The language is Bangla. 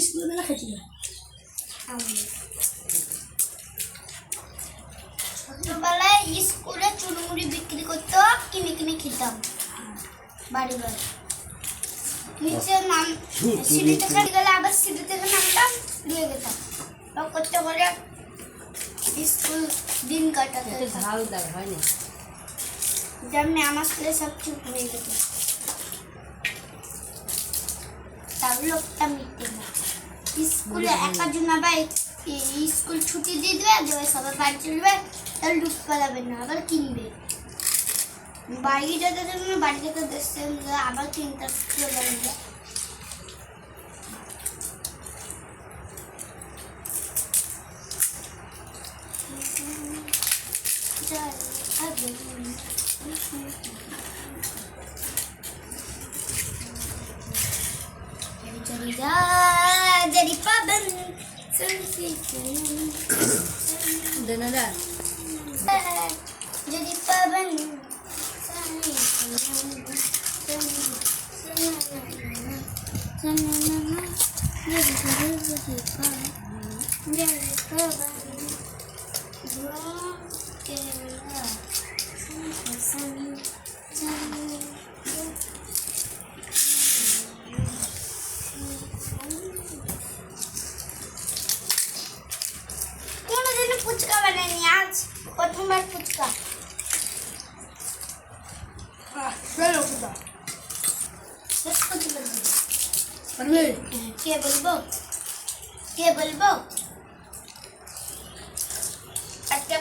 স্কুলবেলা খেয়েছিল। ছোটবেলায় স্কুলে চুরমুড়ি বিক্রি করতো, কিনে কিনে খেতাম বাড়ি বাড়ি। নিচে নাম সিঁড়ি থেকে গেলে আবার সিঁড়ি থেকে নামতাম, দিয়ে যেতাম লক করতে করে স্কুল দিন কাটাতে। ঝাল দাল হয় না, যেমনি আমার স্কুলে সব চুপ হয়ে যেত, তাও লোকটা মিটে না। স্কুলে একা জন আবার স্কুল ছুটি দিয়ে দেবে, সবাই বাড়ি চলবে, তাহলে লুট পালাবে না, আবার কিনবে। বাড়ি যেতে জন্য বাড়ি থেকে দেখতে আবার কিনতে চলে যাবে। Jadi paben দানাদার jadi paben ফুচকা বানাইনি, আজ প্রথমবার ফুচকা। কে বলবো কে বলবো একটা